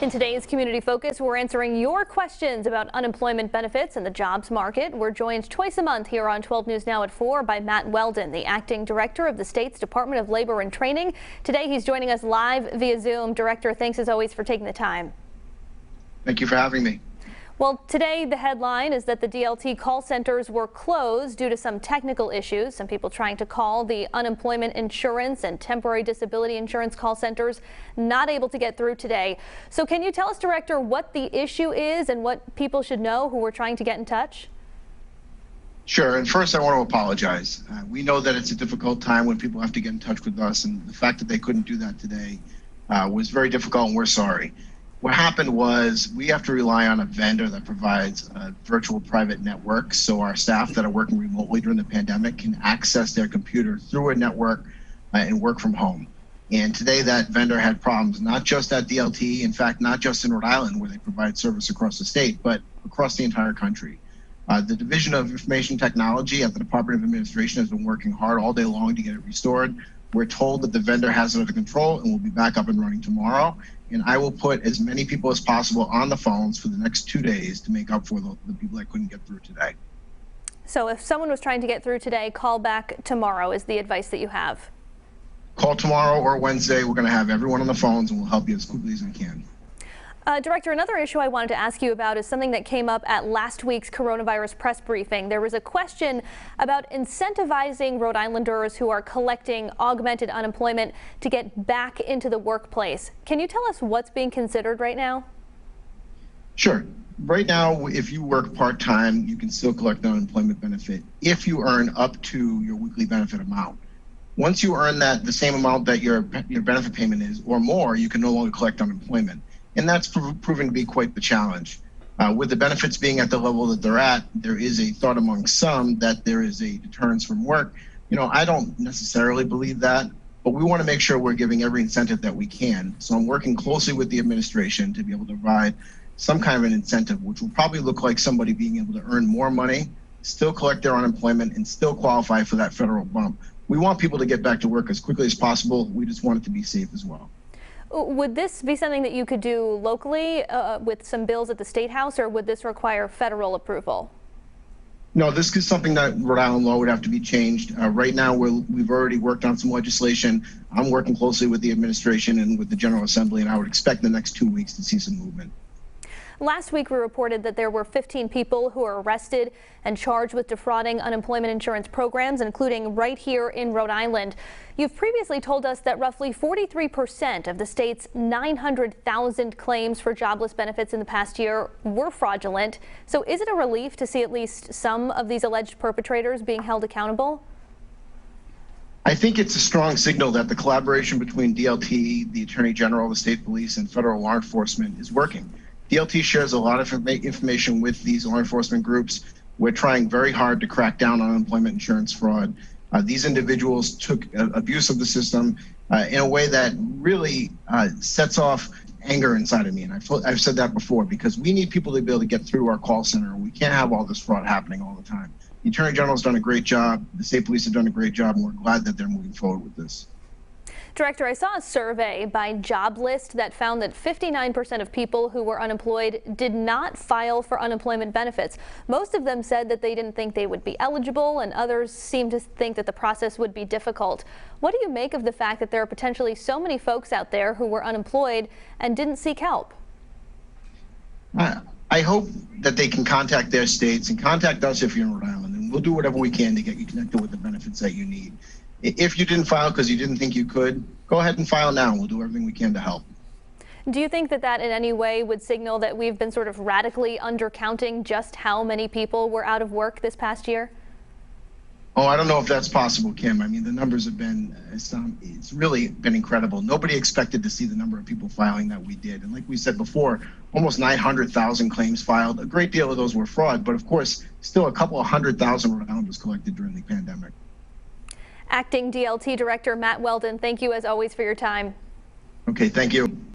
In today's Community Focus, we're answering your questions about unemployment benefits and the jobs market. We're joined twice a month here on 12 News Now at 4 by Matt Weldon, the acting director of the state's Department of Labor and Training. Today, he's joining us live via Zoom. Director, thanks as always for taking the time. Thank you for having me. Well, today the headline is that the DLT call centers were closed due to some technical issues. Some people trying to call the unemployment insurance and temporary disability insurance call centers not able to get through today. So can you tell us, Director, what the issue is and what people should know who were trying to get in touch? Sure. And first, I want to apologize. We know that it's a difficult time when people have to get in touch with us, and the fact that they couldn't do that today was very difficult, and we're sorry. What happened was we have to rely on a vendor that provides a virtual private network, so our staff that are working remotely during the pandemic can access their computer through a network and work from home. And today that vendor had problems, not just at DLT, in fact, not just in Rhode Island where they provide service across the state, but across the entire country. The Division of Information Technology at the Department of Administration has been working hard all day long to get it restored. We're told that the vendor has it under control and will be back up and running tomorrow. And I will put as many people as possible on the phones for the next 2 days to make up for the people that couldn't get through today. So if someone was trying to get through today, call back tomorrow is the advice that you have. Call tomorrow or Wednesday. We're going to have everyone on the phones and we'll help you as quickly as we can. Director, another issue I wanted to ask you about is something that came up at last week's coronavirus press briefing. There was a question about incentivizing Rhode Islanders who are collecting augmented unemployment to get back into the workplace. Can you tell us what's being considered right now? Sure. Right now, if you work part-time, you can still collect the unemployment benefit if you earn up to your weekly benefit amount. Once you earn that, the same amount that your benefit payment is or more, you can no longer collect unemployment. And that's proven to be quite the challenge. With the benefits being at the level that they're at, there is a thought among some that there is a deterrence from work. You know, I don't necessarily believe that, but we want to make sure we're giving every incentive that we can. So I'm working closely with the administration to be able to provide some kind of an incentive, which will probably look like somebody being able to earn more money, still collect their unemployment, and still qualify for that federal bump. We want people to get back to work as quickly as possible. We just want it to be safe as well. Would this be something that you could do locally with some bills at the State House, or would this require federal approval? No, this is something that Rhode Island law would have to be changed. Right now, we've already worked on some legislation. I'm working closely with the administration and with the General Assembly, and I would expect the next 2 weeks to see some movement. Last week, we reported that there were 15 people who were arrested and charged with defrauding unemployment insurance programs, including right here in Rhode Island. You've previously told us that roughly 43% of the state's 900,000 claims for jobless benefits in the past year were fraudulent. So is it a relief to see at least some of these alleged perpetrators being held accountable? I think it's a strong signal that the collaboration between DLT, the Attorney General, the state police, and federal law enforcement is working. DLT shares a lot of information with these law enforcement groups. We're trying very hard to crack down on unemployment insurance fraud. These individuals took abuse of the system in a way that really sets off anger inside of me. And I've said that before, because we need people to be able to get through our call center. We can't have all this fraud happening all the time. The Attorney General has done a great job. The state police have done a great job, and we're glad that they're moving forward with this. Director, I saw a survey by JobList that found that 59% of people who were unemployed did not file for unemployment benefits. Most of them said that they didn't think they would be eligible, and others seemed to think that the process would be difficult. What do you make of the fact that there are potentially so many folks out there who were unemployed and didn't seek help? I hope that they can contact their states and contact us if you're in Rhode Island, and we'll do whatever we can to get you connected with the benefits that you need. If you didn't file because you didn't think you could, go ahead and file now, and we'll do everything we can to help. Do you think that that in any way would signal that we've been sort of radically undercounting just how many people were out of work this past year? Oh, I don't know if that's possible, Kim. I mean, the numbers have been, it's really been incredible. Nobody expected to see the number of people filing that we did. And like we said before, almost 900,000 claims filed. A great deal of those were fraud, but of course, still a couple of 100,000 Rhode Island was collected during the pandemic. Acting DLT Director Matt Weldon, thank you as always for your time. Okay, thank you.